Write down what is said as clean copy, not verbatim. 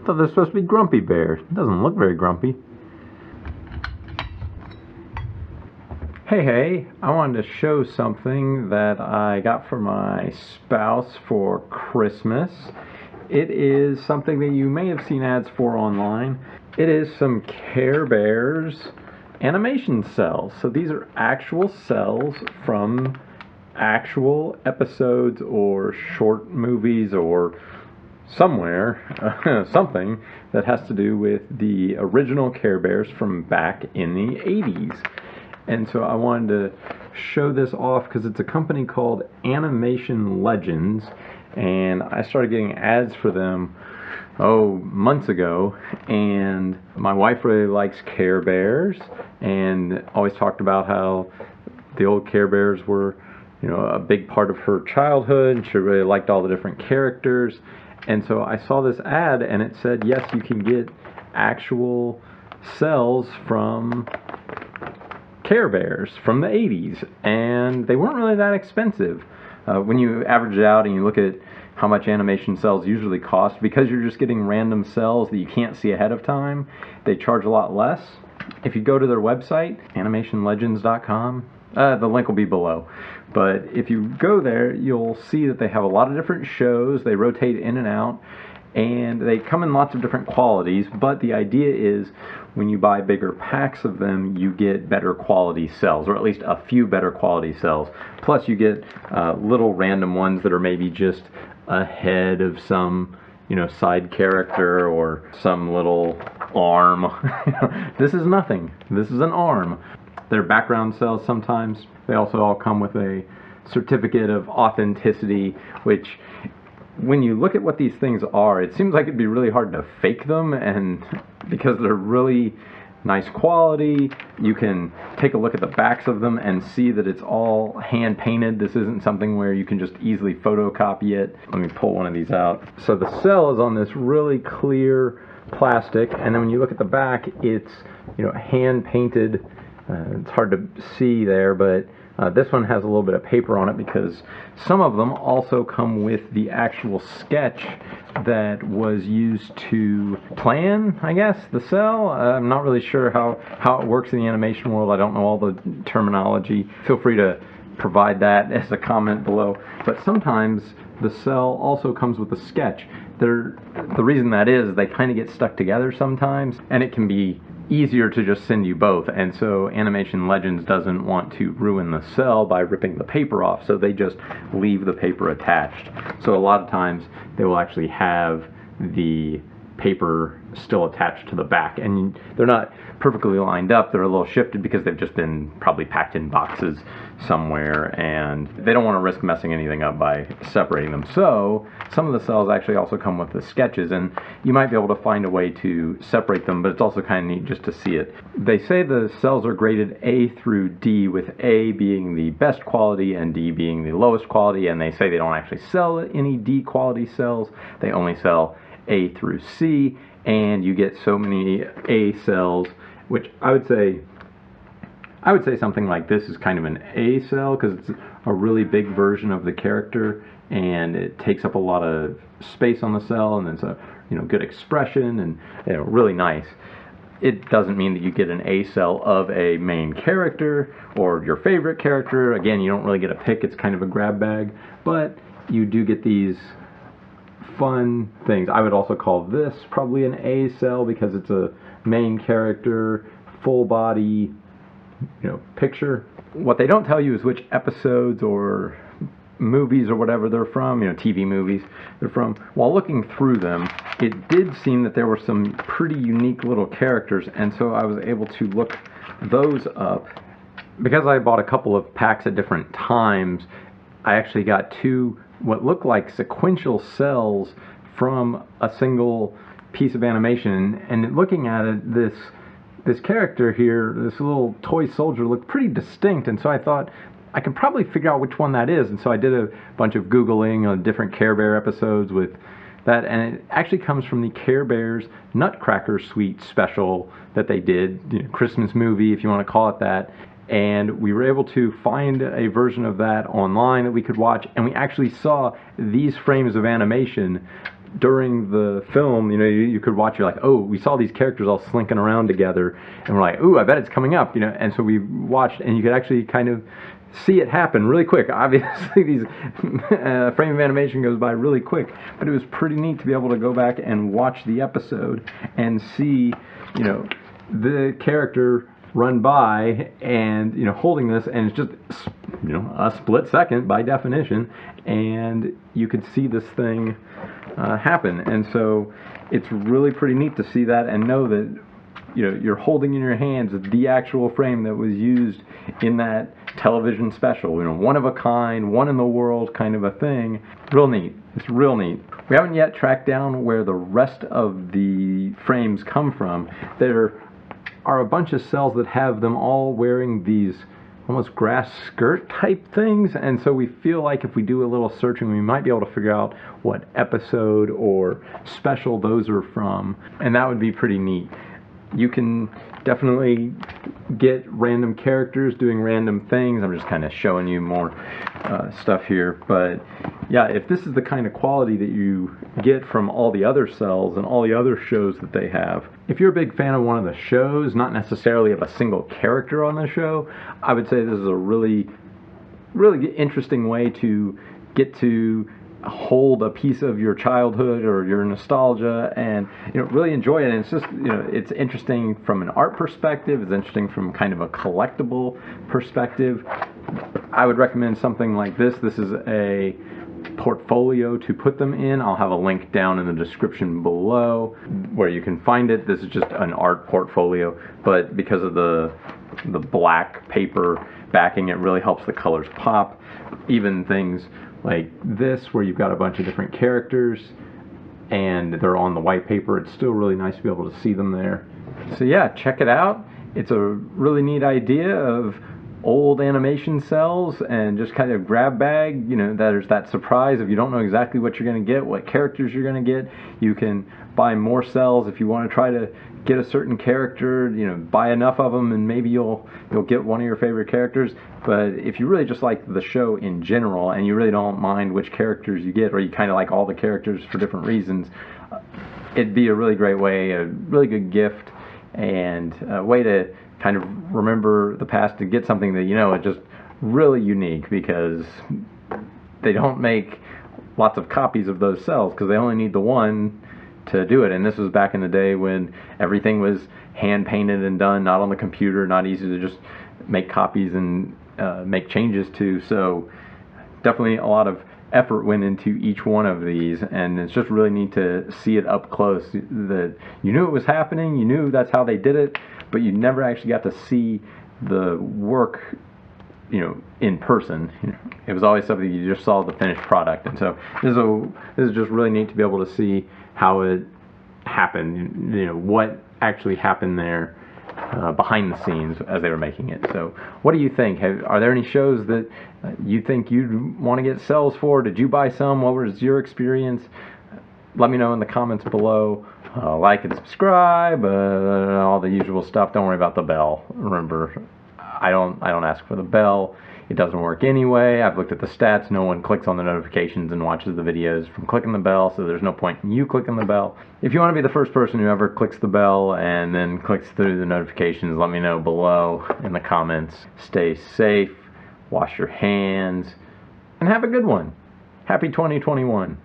thought they're supposed to be grumpy bears. It doesn't look very grumpy. Hey, I wanted to show something that I got for my spouse for Christmas. It is something that you may have seen ads for online. It is some Care Bears animation cels. So these are actual cels from actual episodes or short movies or somewhere, something that has to do with the original Care Bears from back in the 80s. And so I wanted to show this off because it's a company called Animation Legends, and I started getting ads for them months ago, and my wife really likes Care Bears and always talked about how the old Care Bears were, a big part of her childhood, and she really liked all the different characters. And so I saw this ad and it said, yes, you can get actual cels from Care Bears from the 80s, and they weren't really that expensive. When you average it out and you look at how much animation cels usually cost, because you're just getting random cels that you can't see ahead of time, they charge a lot less. If you go to their website, animationlegends.com, the link will be below. But if you go there, you'll see that they have a lot of different shows. They rotate in and out, and they come in lots of different qualities, but the idea is when you buy bigger packs of them, you get better quality cels, or at least a few better quality cels. Plus you get little random ones that are maybe just ahead of some side character or some little arm. This is nothing. This is an arm. They're background cels sometimes. They also all come with a certificate of authenticity, which when you look at what these things are, it seems like it'd be really hard to fake them, and because they're really nice quality, you can take a look at the backs of them and see that it's all hand painted. This isn't something where you can just easily photocopy it. Let me pull one of these out. So the cel is on this really clear plastic, and then when you look at the back, it's hand painted. It's hard to see there, but this one has a little bit of paper on it because some of them also come with the actual sketch that was used to plan, I guess, the cel. I'm not really sure how it works in the animation world. I don't know all the terminology. Feel free to provide that as a comment below. But sometimes the cel also comes with a sketch. The reason that is they kind of get stuck together sometimes, and it can be easier to just send you both, and so Animation Legends doesn't want to ruin the cel by ripping the paper off, so they just leave the paper attached. So a lot of times they will actually have the paper still attached to the back, and they're not perfectly lined up. They're a little shifted because they've just been probably packed in boxes somewhere, and they don't want to risk messing anything up by separating them. So some of the cels actually also come with the sketches, and you might be able to find a way to separate them, but it's also kind of neat just to see it. They say the cels are graded A through D, with A being the best quality and D being the lowest quality, and they say they don't actually sell any D quality cels. They only sell A through C, and you get so many A cels, which I would say something like this is kind of an A cel because it's a really big version of the character, and it takes up a lot of space on the cel, and it's a good expression and really nice. It doesn't mean that you get an A cel of a main character or your favorite character. Again, you don't really get a pick. It's kind of a grab bag, but you do get these fun things. I would also call this probably an A cel because it's a main character, full body, picture. What they don't tell you is which episodes or movies or whatever they're from, TV movies they're from. While looking through them, it did seem that there were some pretty unique little characters, and so I was able to look those up. Because I bought a couple of packs at different times, I actually got two what looked like sequential cels from a single piece of animation, and looking at it, this character here, this little toy soldier, looked pretty distinct, and so I thought I could probably figure out which one that is, and so I did a bunch of Googling on different Care Bear episodes with that, and it actually comes from the Care Bears Nutcracker Suite special that they did, Christmas movie if you want to call it that. And we were able to find a version of that online that we could watch, and we actually saw these frames of animation during the film, you could watch, you're like, oh, we saw these characters all slinking around together, and we're like, ooh, I bet it's coming up, and so we watched, and you could actually kind of see it happen really quick. Obviously, these frame of animation goes by really quick, but it was pretty neat to be able to go back and watch the episode and see, the character run by and holding this, and it's just a split second by definition, and you could see this thing happen. And so it's really pretty neat to see that and know that you're holding in your hands the actual frame that was used in that television special, one of a kind, one in the world kind of a thing. Real neat. It's real neat. We haven't yet tracked down where the rest of the frames come from. There are a bunch of cels that have them all wearing these almost grass skirt type things, and so we feel like if we do a little searching, we might be able to figure out what episode or special those are from, and that would be pretty neat. You can definitely get random characters doing random things. I'm just kind of showing you more stuff here, but yeah, if this is the kind of quality that you get from all the other cels and all the other shows that they have, if you're a big fan of one of the shows, not necessarily of a single character on the show, I would say this is a really interesting way to get to hold a piece of your childhood or your nostalgia and really enjoy it. And it's just it's interesting from an art perspective, it's interesting from kind of a collectible perspective. I would recommend something like this. This is a portfolio to put them in. I'll have a link down in the description below where you can find it. This is just an art portfolio, but because of the black paper backing, it really helps the colors pop. Even things like this where you've got a bunch of different characters and they're on the white paper, it's still really nice to be able to see them there. So yeah, check it out. It's a really neat idea of old animation cels and just kind of grab bag. There's that surprise if you don't know exactly what you're going to get, what characters you're going to get. You can buy more cels if you want to try to get a certain character, buy enough of them and maybe you'll get one of your favorite characters. But if you really just like the show in general and you really don't mind which characters you get, or you kind of like all the characters for different reasons, it'd be a really great way, a really good gift, and a way to kind of remember the past, to get something that is just really unique, because they don't make lots of copies of those cels because they only need the one to do it. And this was back in the day when everything was hand painted and done, not on the computer, not easy to just make copies and make changes to. So definitely a lot of effort went into each one of these, and it's just really neat to see it up close, that you knew it was happening, you knew that's how they did it, but you never actually got to see the work in person. It was always something you just saw the finished product. And so this is just really neat to be able to see how it happened, what actually happened there behind the scenes as they were making it. So what do you think? Are there any shows that you think you'd want to get cels for? Did you buy some? What was your experience? Let me know in the comments below. Like and subscribe, all the usual stuff. Don't worry about the bell. Remember, I don't ask for the bell. It doesn't work anyway. I've looked at the stats. No one clicks on the notifications and watches the videos from clicking the bell, so there's no point in you clicking the bell. If you want to be the first person who ever clicks the bell and then clicks through the notifications, let me know below in the comments. Stay safe, wash your hands, and have a good one. Happy 2021.